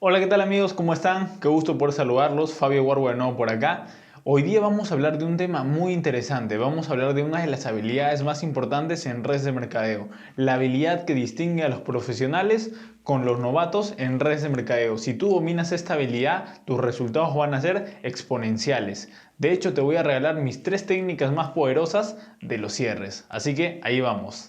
Hola, ¿qué tal amigos? ¿Cómo están? Qué gusto poder saludarlos. Fabio Warbo de nuevo por acá. Hoy día vamos a hablar de un tema muy interesante. Vamos a hablar de una de las habilidades más importantes en redes de mercadeo. La habilidad que distingue a los profesionales con los novatos en redes de mercadeo. Si tú dominas esta habilidad, tus resultados van a ser exponenciales. De hecho, te voy a regalar mis 3 técnicas más poderosas de los cierres. Así que ahí vamos.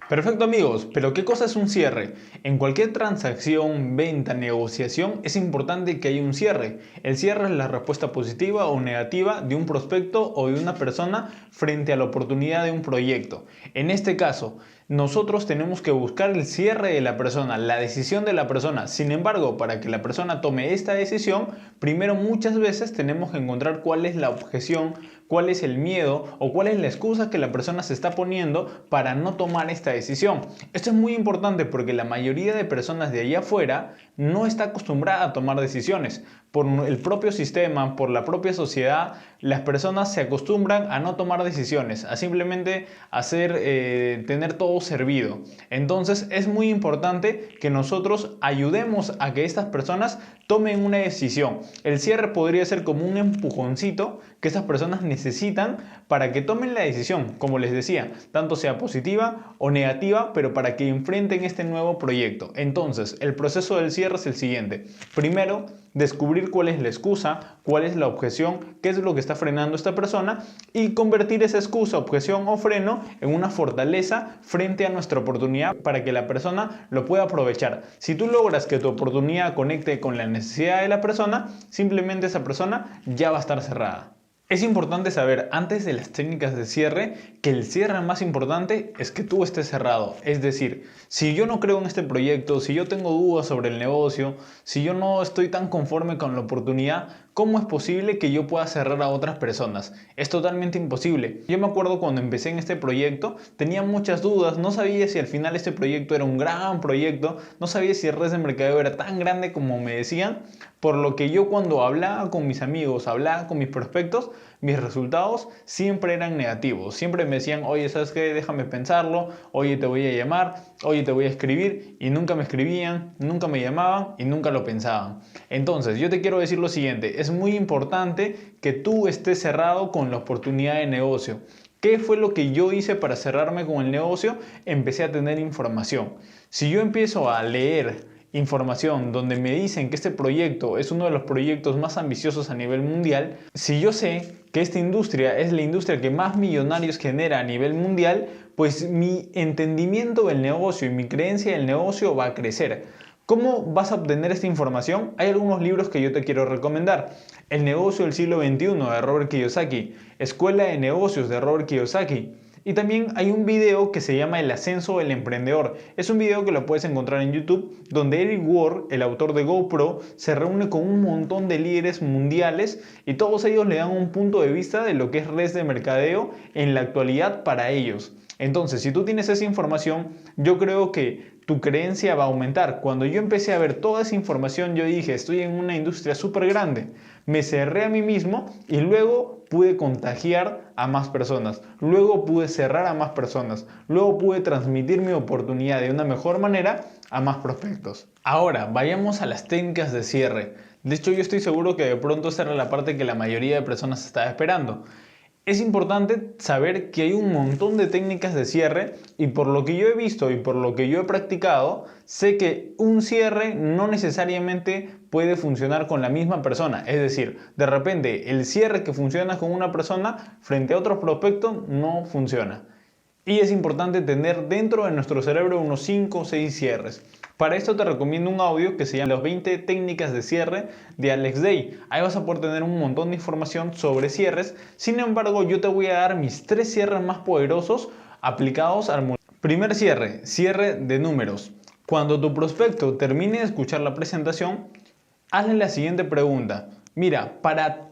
Perfecto amigos, pero ¿qué cosa es un cierre? En cualquier transacción, venta, negociación es importante que haya un cierre. El cierre es la respuesta positiva o negativa de un prospecto o de una persona frente a la oportunidad de un proyecto. En este caso, nosotros tenemos que buscar el cierre de la persona, la decisión de la persona. Sin embargo, para que la persona tome esta decisión, primero muchas veces tenemos que encontrar cuál es la objeción, cuál es el miedo o cuál es la excusa que la persona se está poniendo para no tomar esta decisión. Esto es muy importante porque la mayoría de personas de allá afuera no está acostumbrada a tomar decisiones. Por el propio sistema, por la propia sociedad, las personas se acostumbran a no tomar decisiones, a simplemente tener todo servido. Entonces es muy importante que nosotros ayudemos a que estas personas tomen una decisión. El cierre podría ser como un empujoncito que estas personas necesitan para que tomen la decisión, como les decía, tanto sea positiva o negativa, pero para que enfrenten este nuevo proyecto. Entonces, el proceso del cierre es el siguiente. Primero, descubrir cuál es la excusa, cuál es la objeción, qué es lo que está frenando a esta persona y convertir esa excusa, objeción o freno en una fortaleza frente a nuestra oportunidad para que la persona lo pueda aprovechar. Si tú logras que tu oportunidad conecte con la necesidad de la persona, simplemente esa persona ya va a estar cerrada. Es importante saber antes de las técnicas de cierre que el cierre más importante es que tú estés cerrado. Es decir, si yo no creo en este proyecto, si yo tengo dudas sobre el negocio, si yo no estoy tan conforme con la oportunidad, ¿cómo es posible que yo pueda cerrar a otras personas? Es totalmente imposible. Yo me acuerdo cuando empecé en este proyecto, tenía muchas dudas, no sabía si al final este proyecto era un gran proyecto, no sabía si redes de mercadeo era tan grande como me decían, por lo que yo cuando hablaba con mis amigos, hablaba con mis prospectos, mis resultados siempre eran negativos. Siempre me decían, oye, ¿sabes qué? Déjame pensarlo, oye, te voy a llamar, oye, te voy a escribir, y nunca me escribían, nunca me llamaban y nunca lo pensaban. Entonces, yo te quiero decir lo siguiente, es muy importante que tú estés cerrado con la oportunidad de negocio. ¿Qué fue lo que yo hice para cerrarme con el negocio? Empecé a tener información. Si yo empiezo a leer información donde me dicen que este proyecto es uno de los proyectos más ambiciosos a nivel mundial, si yo sé que esta industria es la industria que más millonarios genera a nivel mundial, pues mi entendimiento del negocio y mi creencia del negocio va a crecer. ¿Cómo vas a obtener esta información? Hay algunos libros que yo te quiero recomendar. El negocio del siglo XXI de Robert Kiyosaki, Escuela de Negocios de Robert Kiyosaki. Y también hay un video que se llama El ascenso del emprendedor. Es un video que lo puedes encontrar en YouTube, donde Eric Worre, el autor de GoPro, se reúne con un montón de líderes mundiales y todos ellos le dan un punto de vista de lo que es redes de mercadeo en la actualidad para ellos. Entonces, si tú tienes esa información, yo creo que tu creencia va a aumentar. Cuando yo empecé a ver toda esa información, yo dije, estoy en una industria súper grande. Me cerré a mí mismo y luego pude contagiar a más personas. Luego pude cerrar a más personas. Luego pude transmitir mi oportunidad de una mejor manera a más prospectos. Ahora, vayamos a las técnicas de cierre. De hecho, yo estoy seguro que de pronto esta era la parte que la mayoría de personas estaba esperando. Es importante saber que hay un montón de técnicas de cierre y por lo que yo he visto y por lo que yo he practicado, sé que un cierre no necesariamente puede funcionar con la misma persona. Es decir, de repente el cierre que funciona con una persona frente a otro prospecto no funciona. Y es importante tener dentro de nuestro cerebro unos 5 o 6 cierres. Para esto te recomiendo un audio que se llama Las 20 técnicas de cierre de Alex Day. Ahí vas a poder tener un montón de información sobre cierres. Sin embargo, yo te voy a dar mis 3 cierres más poderosos aplicados al mundo. Primer cierre, cierre de números. Cuando tu prospecto termine de escuchar la presentación, hazle la siguiente pregunta. Mira, para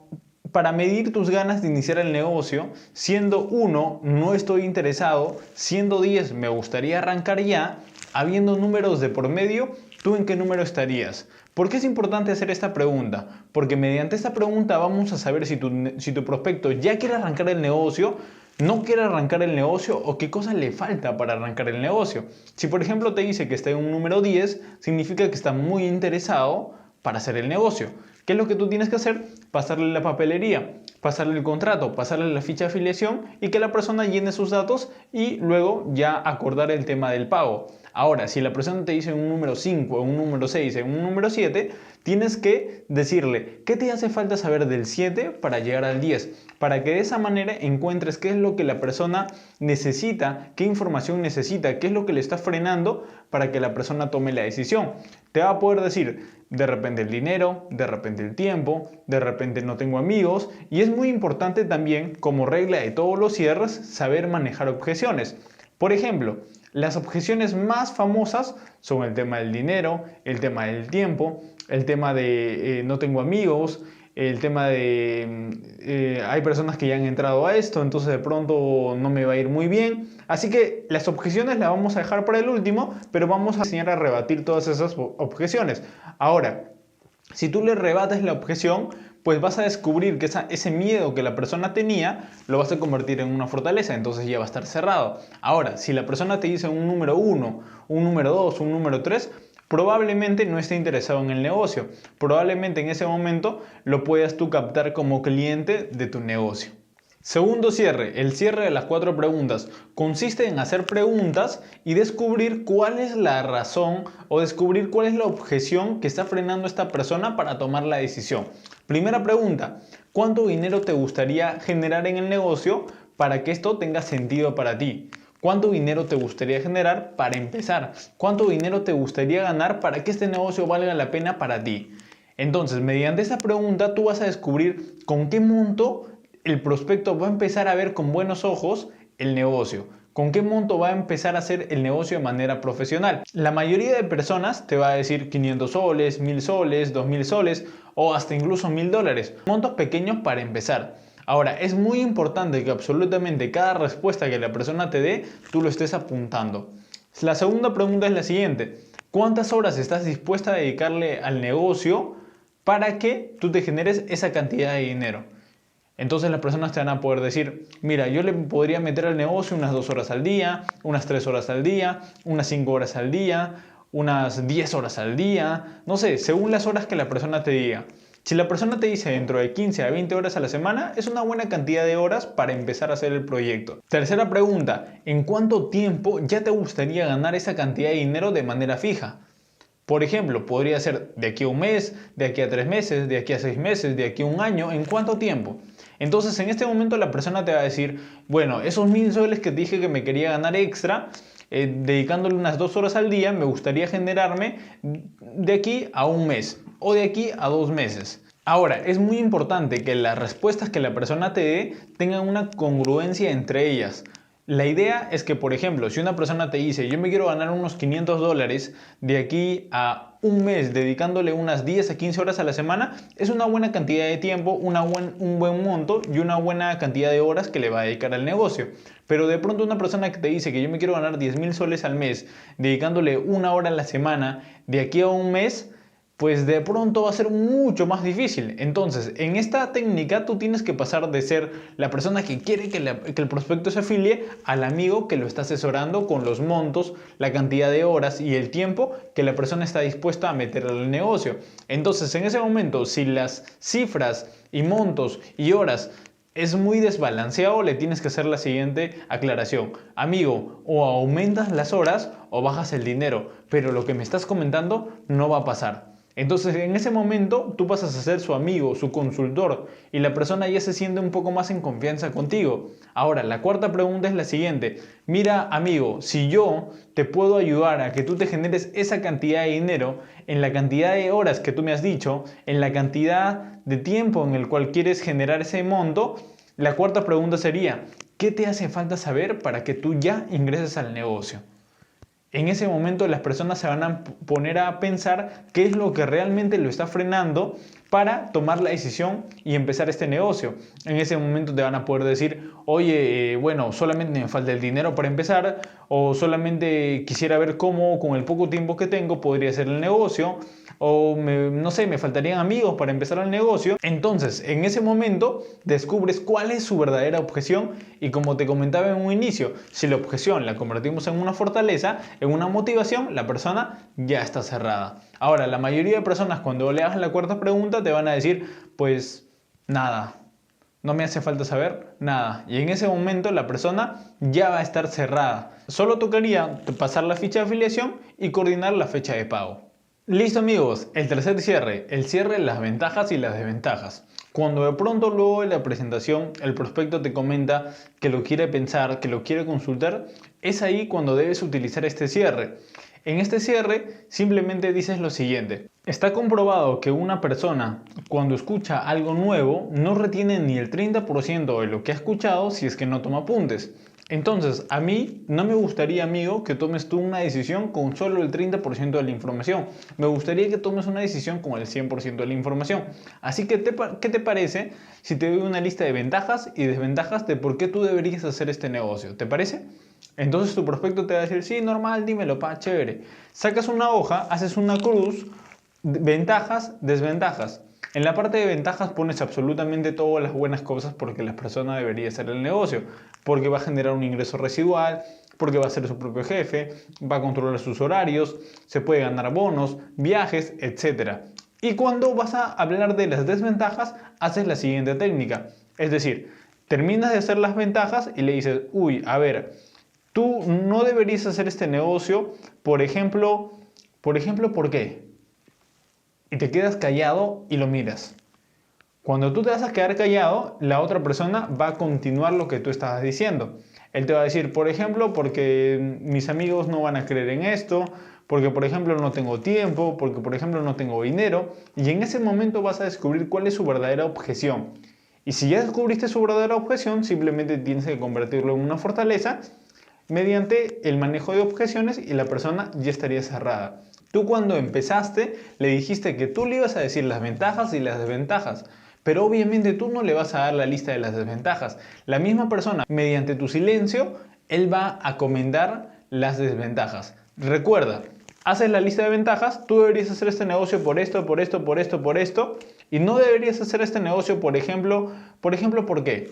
para medir tus ganas de iniciar el negocio, siendo 1, no estoy interesado, siendo 10, me gustaría arrancar ya, habiendo números de por medio, ¿tú en qué número estarías? ¿Por qué es importante hacer esta pregunta? Porque mediante esta pregunta vamos a saber si tu prospecto ya quiere arrancar el negocio, no quiere arrancar el negocio o qué cosa le falta para arrancar el negocio. Si por ejemplo te dice que está en un número 10, significa que está muy interesado para hacer el negocio. ¿Qué es lo que tú tienes que hacer? Pasarle la papelería, pasarle el contrato, pasarle la ficha de afiliación y que la persona llene sus datos y luego ya acordar el tema del pago. Ahora, si la persona te dice un número 5, un número 6, un número 7, tienes que decirle qué te hace falta saber del 7 para llegar al 10, para que de esa manera encuentres qué es lo que la persona necesita, qué información necesita, qué es lo que le está frenando para que la persona tome la decisión. Te va a poder decir de repente el dinero, de repente el tiempo, de repente no tengo amigos, y es muy importante también, como regla de todos los cierres, saber manejar objeciones. Por ejemplo, las objeciones más famosas son el tema del dinero, el tema del tiempo, el tema de no tengo amigos, el tema de hay personas que ya han entrado a esto, entonces de pronto no me va a ir muy bien. Así que las objeciones las vamos a dejar para el último, pero vamos a enseñar a rebatir todas esas objeciones. Ahora, si tú le rebates la objeción, pues vas a descubrir que ese miedo que la persona tenía lo vas a convertir en una fortaleza, entonces ya va a estar cerrado. Ahora, si la persona te dice un número 1, un número 2, un número 3, probablemente no esté interesado en el negocio. Probablemente en ese momento lo puedas tú captar como cliente de tu negocio. Segundo cierre, el cierre de las 4 preguntas, consiste en hacer preguntas y descubrir cuál es la razón o descubrir cuál es la objeción que está frenando a esta persona para tomar la decisión. Primera pregunta, ¿cuánto dinero te gustaría generar en el negocio para que esto tenga sentido para ti? ¿Cuánto dinero te gustaría generar para empezar? ¿Cuánto dinero te gustaría ganar para que este negocio valga la pena para ti? Entonces, mediante esa pregunta tú vas a descubrir con qué monto el prospecto va a empezar a ver con buenos ojos el negocio. ¿Con qué monto va a empezar a hacer el negocio de manera profesional? La mayoría de personas te va a decir 500 soles, 1000 soles, 2000 soles o hasta incluso $1000. Montos pequeños para empezar. Ahora, es muy importante que absolutamente cada respuesta que la persona te dé, tú lo estés apuntando. La segunda pregunta es la siguiente. ¿Cuántas horas estás dispuesta a dedicarle al negocio para que tú te generes esa cantidad de dinero? Entonces las personas te van a poder decir, mira, yo le podría meter al negocio unas 2 horas al día, unas 3 horas al día, unas 5 horas al día, unas 10 horas al día, no sé, según las horas que la persona te diga. Si la persona te dice dentro de 15 a 20 horas a la semana, es una buena cantidad de horas para empezar a hacer el proyecto. Tercera pregunta, ¿en cuánto tiempo ya te gustaría ganar esa cantidad de dinero de manera fija? Por ejemplo, podría ser de aquí a un mes, de aquí a 3 meses, de aquí a 6 meses, de aquí a un año, ¿en cuánto tiempo? Entonces en este momento la persona te va a decir, bueno, esos 1000 soles que te dije que me quería ganar extra, dedicándole unas 2 horas al día, me gustaría generarme de aquí a un mes o de aquí a 2 meses. Ahora, es muy importante que las respuestas que la persona te dé tengan una congruencia entre ellas. La idea es que, por ejemplo, si una persona te dice, yo me quiero ganar unos 500 dólares de aquí a un mes dedicándole unas 10 a 15 horas a la semana, es una buena cantidad de tiempo, un buen monto y una buena cantidad de horas que le va a dedicar al negocio. Pero de pronto una persona que te dice que yo me quiero ganar 10,000 soles al mes dedicándole 1 hora a la semana de aquí a un mes, pues de pronto va a ser mucho más difícil. Entonces, en esta técnica tú tienes que pasar de ser la persona que quiere que el prospecto se afilie al amigo que lo está asesorando con los montos, la cantidad de horas y el tiempo que la persona está dispuesta a meter al negocio. Entonces, en ese momento, si las cifras y montos y horas es muy desbalanceado, le tienes que hacer la siguiente aclaración. Amigo, o aumentas las horas o bajas el dinero, pero lo que me estás comentando no va a pasar. Entonces en ese momento tú pasas a ser su amigo, su consultor y la persona ya se siente un poco más en confianza contigo. Ahora, la cuarta pregunta es la siguiente. Mira, amigo, si yo te puedo ayudar a que tú te generes esa cantidad de dinero en la cantidad de horas que tú me has dicho, en la cantidad de tiempo en el cual quieres generar ese monto, la cuarta pregunta sería, ¿qué te hace falta saber para que tú ya ingreses al negocio? En ese momento las personas se van a poner a pensar qué es lo que realmente lo está frenando para tomar la decisión y empezar este negocio. En ese momento te van a poder decir, oye, bueno, solamente me falta el dinero para empezar, o solamente quisiera ver cómo con el poco tiempo que tengo podría hacer el negocio, o no sé, me faltarían amigos para empezar el negocio. Entonces, en ese momento descubres cuál es su verdadera objeción y, como te comentaba en un inicio, si la objeción la convertimos en una fortaleza, en una motivación, la persona ya está cerrada. Ahora, la mayoría de personas cuando le hagas la cuarta pregunta te van a decir, pues nada, no me hace falta saber nada. Y en ese momento la persona ya va a estar cerrada. Solo tocaría pasar la ficha de afiliación y coordinar la fecha de pago. Listo amigos, el tercer cierre, el cierre de las ventajas y las desventajas. Cuando de pronto luego de la presentación el prospecto te comenta que lo quiere pensar, que lo quiere consultar, es ahí cuando debes utilizar este cierre. En este cierre simplemente dices lo siguiente: está comprobado que una persona cuando escucha algo nuevo no retiene ni el 30% de lo que ha escuchado si es que no toma apuntes. Entonces, a mí no me gustaría, amigo, que tomes tú una decisión con solo el 30% de la información. Me gustaría que tomes una decisión con el 100% de la información. Así que, ¿qué te parece si te doy una lista de ventajas y desventajas de por qué tú deberías hacer este negocio? ¿Te parece? Entonces tu prospecto te va a decir, sí, normal, dímelo, pa, chévere. Sacas una hoja, haces una cruz, ventajas, desventajas. En la parte de ventajas pones absolutamente todas las buenas cosas porque la persona debería hacer el negocio, porque va a generar un ingreso residual, porque va a ser su propio jefe, va a controlar sus horarios, se puede ganar bonos, viajes, etc. Y cuando vas a hablar de las desventajas, haces la siguiente técnica. Es decir, terminas de hacer las ventajas y le dices, uy, a ver, tú no deberías hacer este negocio, por ejemplo, ¿por qué? Y te quedas callado y lo miras. Cuando tú te vas a quedar callado, la otra persona va a continuar lo que tú estabas diciendo. Él te va a decir, por ejemplo, porque mis amigos no van a creer en esto, porque por ejemplo no tengo tiempo, porque por ejemplo no tengo dinero. Y en ese momento vas a descubrir cuál es su verdadera objeción. Y si ya descubriste su verdadera objeción, simplemente tienes que convertirlo en una fortaleza mediante el manejo de objeciones y la persona ya estaría cerrada. Tú cuando empezaste le dijiste que tú le ibas a decir las ventajas y las desventajas, pero obviamente tú no le vas a dar la lista de las desventajas. La misma persona, mediante tu silencio, él va a comentar las desventajas. Recuerda, haces la lista de ventajas, tú deberías hacer este negocio por esto, por esto, por esto, por esto, y no deberías hacer este negocio, ¿por ¿por qué?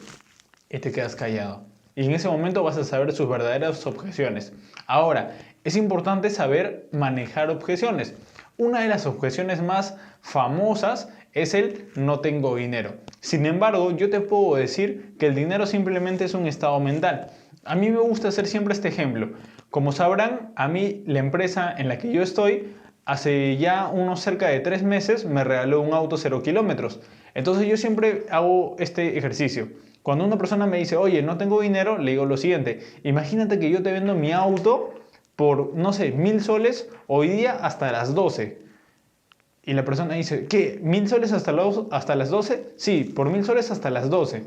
Y te quedas callado. Y en ese momento vas a saber sus verdaderas objeciones. Ahora, es importante saber manejar objeciones. Una de las objeciones más famosas es el no tengo dinero. Sin embargo, yo te puedo decir que el dinero simplemente es un estado mental. A mí me gusta hacer siempre este ejemplo. Como sabrán, a mí la empresa en la que yo estoy hace ya unos cerca de 3 meses me regaló un auto 0 kilómetros. Entonces yo siempre hago este ejercicio. Cuando una persona me dice, oye, no tengo dinero, le digo lo siguiente: imagínate que yo te vendo mi auto por, no sé, 1000 soles hoy día hasta las 12. Y la persona dice, ¿qué? ¿1000 soles hasta las 12? Sí, por 1000 soles hasta las 12.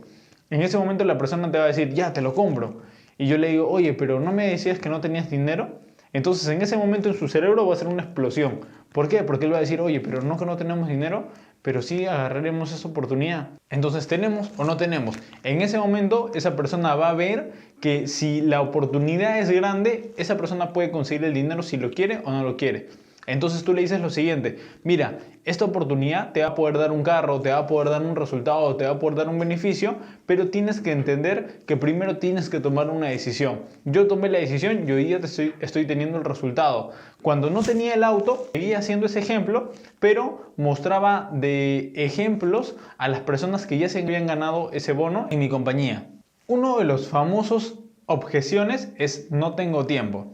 En ese momento la persona te va a decir, ya, te lo compro. Y yo le digo, oye, pero ¿no me decías que no tenías dinero? Entonces en ese momento en su cerebro va a ser una explosión. ¿Por qué? Porque él va a decir, oye, pero no que no tenemos dinero, pero sí agarraremos esa oportunidad. Entonces, ¿tenemos o no tenemos? En ese momento esa persona va a ver que si la oportunidad es grande, esa persona puede conseguir el dinero si lo quiere o no lo quiere. Entonces tú le dices lo siguiente: mira, esta oportunidad te va a poder dar un carro, te va a poder dar un resultado, te va a poder dar un beneficio, pero tienes que entender que primero tienes que tomar una decisión. Yo tomé la decisión y hoy día estoy teniendo el resultado. Cuando no tenía el auto, seguía haciendo ese ejemplo, pero mostraba de ejemplos a las personas que ya se habían ganado ese bono en mi compañía. Uno de los famosos objeciones es no tengo tiempo.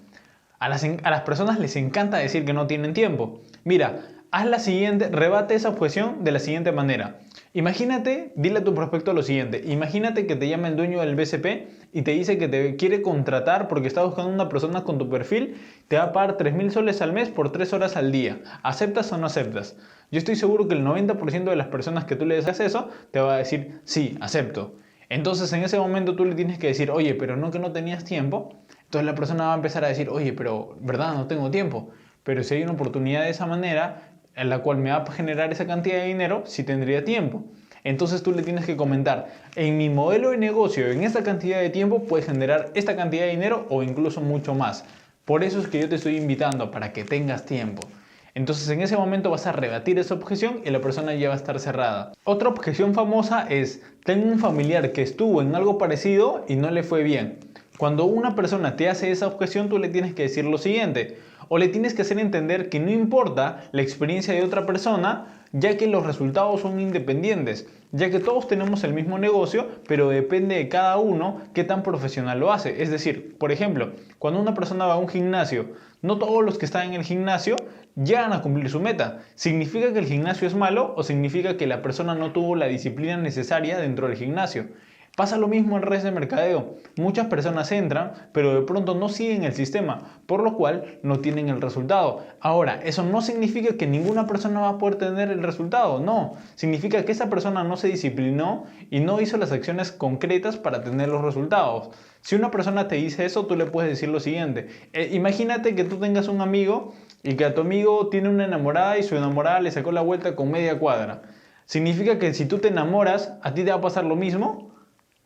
A las personas les encanta decir que no tienen tiempo. Mira, haz la siguiente, rebate esa objeción de la siguiente manera. Imagínate, dile a tu prospecto lo siguiente: imagínate que te llama el dueño del BCP y te dice que te quiere contratar porque está buscando una persona con tu perfil, te va a pagar 3000 soles al mes por 3 horas al día. ¿Aceptas o no aceptas? Yo estoy seguro que el 90% de las personas que tú le des eso te va a decir, sí, acepto. Entonces en ese momento tú le tienes que decir, oye, pero no que no tenías tiempo. Entonces la persona va a empezar a decir, oye, pero ¿verdad? No tengo tiempo. Pero si hay una oportunidad de esa manera, en la cual me va a generar esa cantidad de dinero si tendría tiempo. Entonces tú le tienes que comentar, en mi modelo de negocio, en esta cantidad de tiempo puedes generar esta cantidad de dinero o incluso mucho más. Por eso es que yo te estoy invitando para que tengas tiempo. Entonces en ese momento vas a rebatir esa objeción y la persona ya va a estar cerrada. Otra objeción famosa es, tengo un familiar que estuvo en algo parecido y no le fue bien. Cuando una persona te hace esa objeción, tú le tienes que decir lo siguiente, o le tienes que hacer entender que no importa la experiencia de otra persona, ya que los resultados son independientes, ya que todos tenemos el mismo negocio, pero depende de cada uno qué tan profesional lo hace. Es decir, por ejemplo, cuando una persona va a un gimnasio, no todos los que están en el gimnasio llegan a cumplir su meta. ¿Significa que el gimnasio es malo o significa que la persona no tuvo la disciplina necesaria dentro del gimnasio? Pasa lo mismo en redes de mercadeo. Muchas personas entran, pero de pronto no siguen el sistema, por lo cual no tienen el resultado. Ahora, eso no significa que ninguna persona va a poder tener el resultado, no. Significa que esa persona no se disciplinó y no hizo las acciones concretas para tener los resultados. Si una persona te dice eso, tú le puedes decir lo siguiente. Imagínate que tú tengas un amigo y que a tu amigo tiene una enamorada y su enamorada le sacó la vuelta con media cuadra. ¿Significa que si tú te enamoras, a ti te va a pasar lo mismo?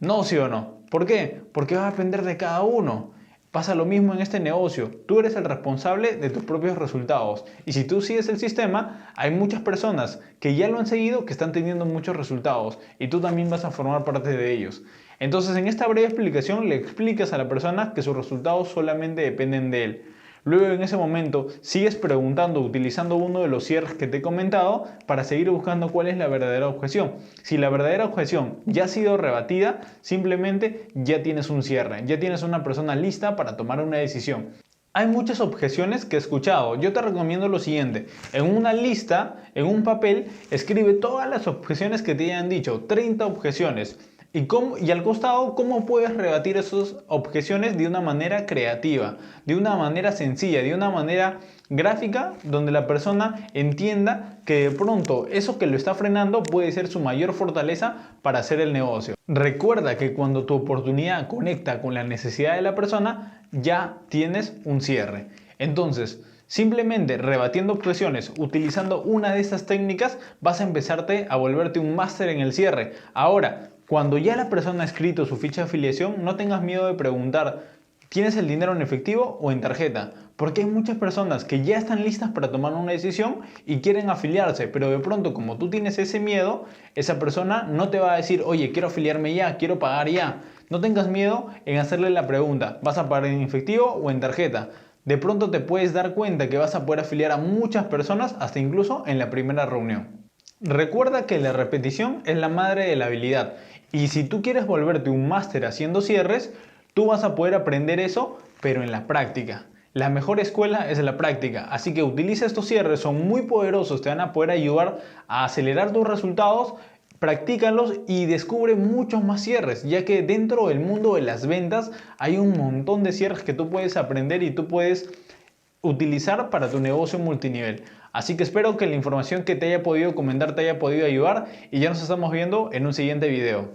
No, sí o no. ¿Por qué? Porque va a depender de cada uno. Pasa lo mismo en este negocio. Tú eres el responsable de tus propios resultados. Y si tú sigues el sistema, hay muchas personas que ya lo han seguido que están teniendo muchos resultados. Y tú también vas a formar parte de ellos. Entonces, en esta breve explicación le explicas a la persona que sus resultados solamente dependen de él. Luego, en ese momento, sigues preguntando utilizando uno de los cierres que te he comentado para seguir buscando cuál es la verdadera objeción. Si la verdadera objeción ya ha sido rebatida, simplemente ya tienes un cierre, ya tienes una persona lista para tomar una decisión. Hay muchas objeciones que he escuchado. Yo te recomiendo lo siguiente. En una lista, en un papel, escribe todas las objeciones que te hayan dicho. 30 objeciones. Y al costado, ¿cómo puedes rebatir esas objeciones de una manera creativa, de una manera sencilla, de una manera gráfica, donde la persona entienda que de pronto eso que lo está frenando puede ser su mayor fortaleza para hacer el negocio? Recuerda que cuando tu oportunidad conecta con la necesidad de la persona, ya tienes un cierre. Entonces, simplemente rebatiendo objeciones, utilizando una de estas técnicas, vas a empezarte a volverte un máster en el cierre. Ahora, cuando ya la persona ha escrito su ficha de afiliación, no tengas miedo de preguntar, ¿tienes el dinero en efectivo o en tarjeta? Porque hay muchas personas que ya están listas para tomar una decisión y quieren afiliarse, pero de pronto como tú tienes ese miedo, esa persona no te va a decir, oye, quiero afiliarme ya, quiero pagar ya. No tengas miedo en hacerle la pregunta, ¿vas a pagar en efectivo o en tarjeta? De pronto te puedes dar cuenta que vas a poder afiliar a muchas personas, hasta incluso en la primera reunión. Recuerda que la repetición es la madre de la habilidad y si tú quieres volverte un máster haciendo cierres, tú vas a poder aprender eso, pero en la práctica. La mejor escuela es la práctica, así que utiliza estos cierres, son muy poderosos, te van a poder ayudar a acelerar tus resultados, practícalos y descubre muchos más cierres, ya que dentro del mundo de las ventas hay un montón de cierres que tú puedes aprender y tú puedes utilizar para tu negocio multinivel. Así que espero que la información que te haya podido comentar te haya podido ayudar y ya nos estamos viendo en un siguiente video.